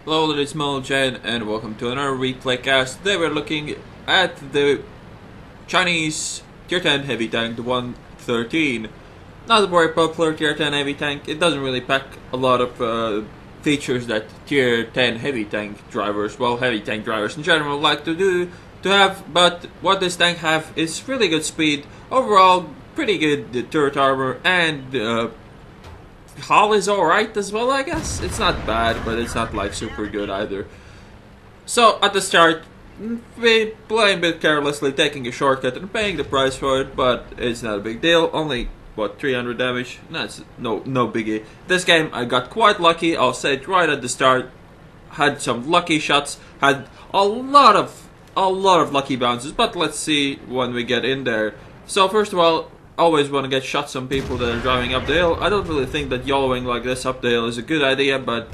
Hello, ladies and Jen, and welcome to another replay cast. Today we're looking at the Chinese Tier 10 heavy tank, the 113. Not a very popular Tier 10 heavy tank. It doesn't really pack a lot of features that Tier 10 heavy tank drivers, well, heavy tank drivers in general, like to have. But what this tank have is really good speed. Overall, pretty good turret armor, and hull is alright as well, I guess. It's not bad, but it's not like super good either. So at the start, we playing a bit carelessly, taking a shortcut and paying the price for it, but it's not a big deal. Only, what, 300 damage? That's no biggie. This game I got quite lucky, I'll say it right at the start. Had some lucky shots, had a lot of lucky bounces, but let's see when we get in there. So first of all, always want to get shots on people that are driving up the hill. I don't really think that YOLOing like this up the hill is a good idea, but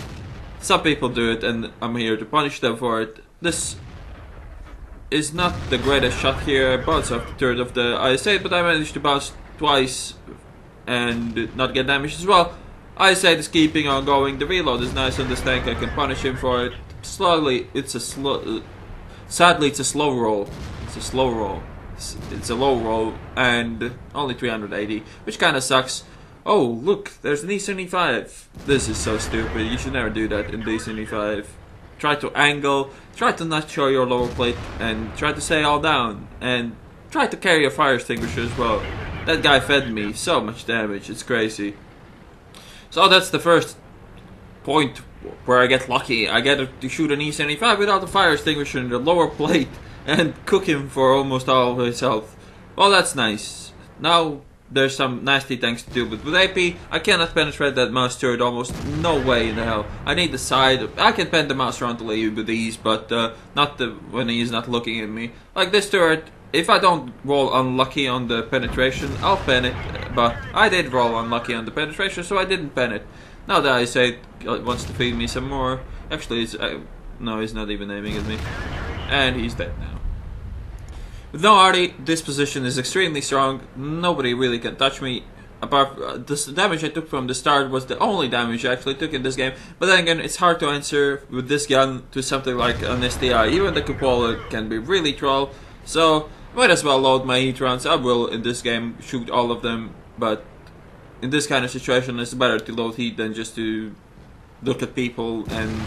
some people do it and I'm here to punish them for it. This is not the greatest shot here. I bounced off the turret of the IS-8, but I managed to bounce twice and not get damaged as well. IS-8 is keeping on going. The reload is nice on this tank. I can punish him for it. Slowly, sadly it's a slow roll. It's a low roll and only 380, which kind of sucks. Oh, look, there's an E75. This is so stupid. You should never do that in the E75. Try to angle, try to not show your lower plate, and try to stay all down. And try to carry a fire extinguisher as well. That guy fed me so much damage, it's crazy. So that's the first point where I get lucky. I get to shoot an E75 without a fire extinguisher in the lower plate and cook him for almost all of his health. Well, that's nice. Now there's some nasty tanks to deal with. With AP, I cannot penetrate that mouse turret almost. No way in the hell. I need the side. I can pen the mouse around the lead with ease, but not when he is not looking at me. Like this turret, if I don't roll unlucky on the penetration, I'll pen it. But I did roll unlucky on the penetration, so I didn't pen it. Now that I say it wants to feed me some more. Actually, no, he's not even aiming at me. And he's dead now. With no arty, this position is extremely strong. Nobody really can touch me. Apart the damage I took from the start was the only damage I actually took in this game. But then again, it's hard to answer with this gun to something like an STI. Even the cupola can be really troll. So might as well load my heat rounds. I will in this game shoot all of them. But in this kind of situation, it's better to load heat than just to look at people and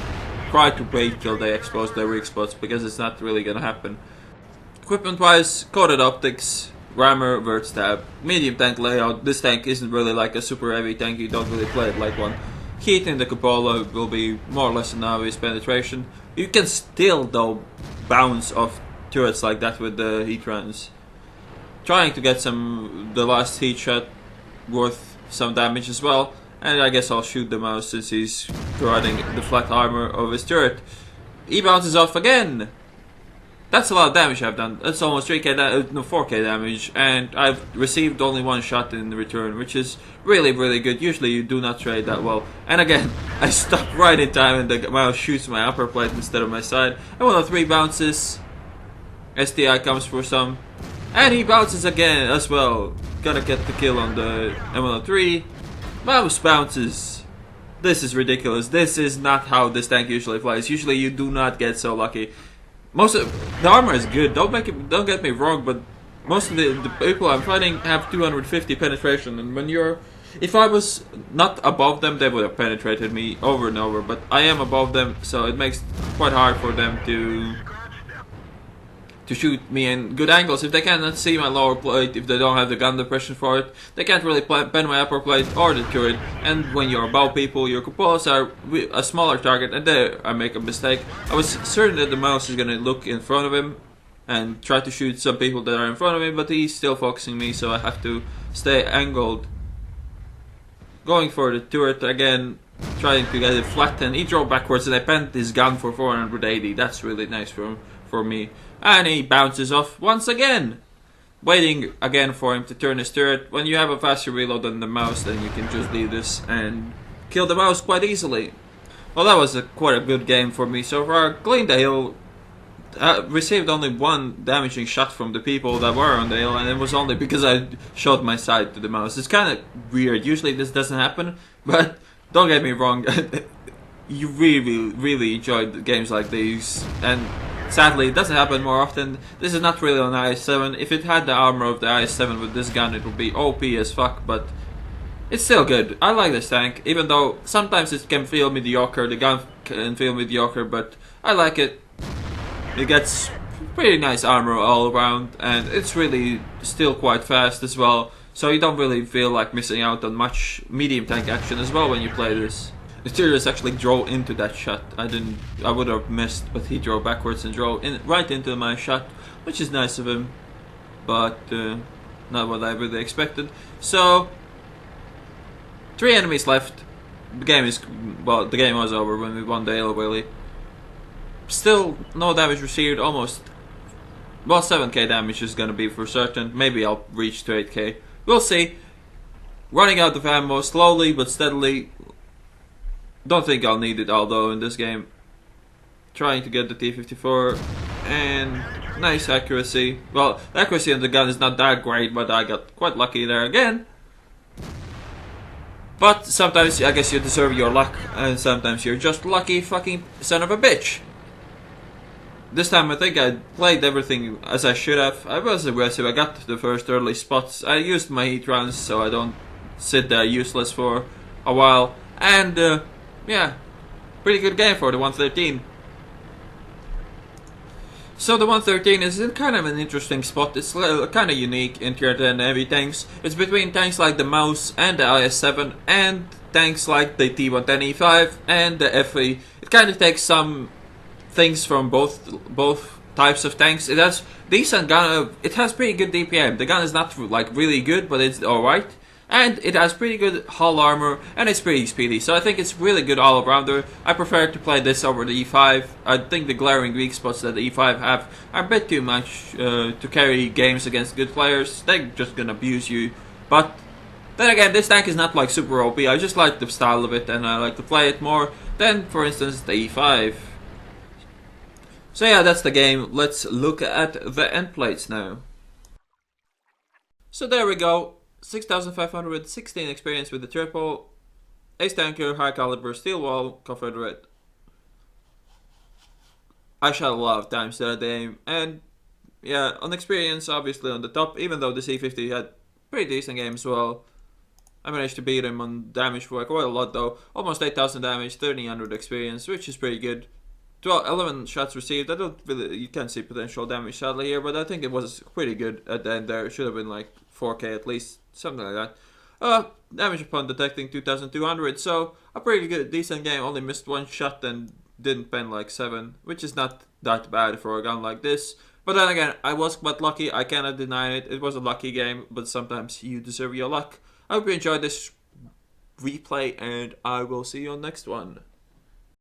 try to wait till they expose their weak spots, because it's not really gonna happen. Equipment wise, coated optics, rammer, vert stab, medium tank layout. This tank isn't really like a super heavy tank, you don't really play it like one. Heat in the cupola will be more or less an obvious penetration. You can still though bounce off turrets like that with the heat runs. Trying to get the last heat shot worth some damage as well. And I guess I'll shoot the mouse since he's providing the flat armor of his turret. He bounces off again! That's a lot of damage I've done. That's almost 4k damage. And I've received only one shot in return, which is really good. Usually you do not trade that well. And again, I stop right in time and the mouse shoots my upper plate instead of my side. And 103 bounces. STI comes for some. And he bounces again as well. Gotta get the kill on the M103. Mouse bounces. This is ridiculous. This is not how this tank usually flies. Usually you do not get so lucky. Most of the armor is good. Don't get me wrong, but most of the people I'm fighting have 250 penetration, and if I was not above them, they would have penetrated me over and over. But I am above them, so it makes it quite hard for them to shoot me in good angles. If they cannot see my lower plate, if they don't have the gun depression for it, they can't really pen my upper plate or the turret. And when you're above people, your cupolas are a smaller target, and there I make a mistake. I was certain that the mouse is gonna look in front of him and try to shoot some people that are in front of him, but he's still focusing me, so I have to stay angled. Going for the turret again, trying to get it flat, and he drove backwards, and I penned his gun for 480. That's really nice for me. And he bounces off once again. Waiting again for him to turn his turret. When you have a faster reload than the mouse, then you can just leave this and kill the mouse quite easily. Well, that was quite a good game for me so far. Cleaned the hill. Received only one damaging shot from the people that were on the hill, and it was only because I shot my side to the mouse. It's kind of weird. Usually this doesn't happen, but don't get me wrong. you really enjoyed games like these, and sadly it doesn't happen more often. This is not really on IS-7. If it had the armor of the IS-7 with this gun, it would be OP as fuck, but it's still good. I like this tank, even though sometimes it can feel mediocre, the gun can feel mediocre, but I like it. It gets pretty nice armor all around, and it's really still quite fast as well, so you don't really feel like missing out on much medium tank action as well when you play this. Mysterious actually drove into that shot. I would have missed, but he drove backwards and drove right into my shot, which is nice of him, but not what I really expected. So, 3 enemies left. The game was over when we won the Halo Valley. Still, no damage received, almost. Well, 7k damage is gonna be for certain. Maybe I'll reach to 8k. We'll see. Running out of ammo slowly but steadily. Don't think I'll need it all though in this game. Trying to get the T-54 and nice accuracy. Well, the accuracy on the gun is not that great, but I got quite lucky there again. But sometimes I guess you deserve your luck, and sometimes you're just lucky fucking son of a bitch. This time I think I played everything as I should have. I was aggressive, I got the first early spots. I used my heat rounds so I don't sit there useless for a while. And yeah, pretty good game for the 113. So the 113 is in kind of an interesting spot. It's kind of unique in tier 10 heavy tanks. It's between tanks like the Mouse and the IS-7 and tanks like the T-110E5 and the FE. It kind of takes some things from both types of tanks. It has decent gun. It has pretty good DPM. The gun is not like really good, but it's alright. And it has pretty good hull armor, and it's pretty speedy, so I think it's really good all-arounder. I prefer to play this over the E5. I think the glaring weak spots that the E5 have are a bit too much to carry games against good players. They're just gonna abuse you. But then again, this tank is not like super OP. I just like the style of it, and I like to play it more than, for instance, the E5. So yeah, that's the game. Let's look at the end plates now. So there we go. 6,516 experience with the triple, ace tanker, high caliber, steel wall, Confederate. I shot a lot of times that game, and yeah, on experience obviously on the top, even though the C50 had pretty decent game as well. I managed to beat him on damage for quite a lot though, almost 8,000 damage, 1300 experience, which is pretty good. 11 shots received. You can't see potential damage sadly here, but I think it was pretty good at the end there. It should have been like 4k at least, something like that. Damage upon detecting 2200, so a pretty good, decent game. Only missed 1 shot and didn't pen like 7, which is not that bad for a gun like this. But then again, I was quite lucky, I cannot deny it. It was a lucky game, but sometimes you deserve your luck. I hope you enjoyed this replay, and I will see you on next one.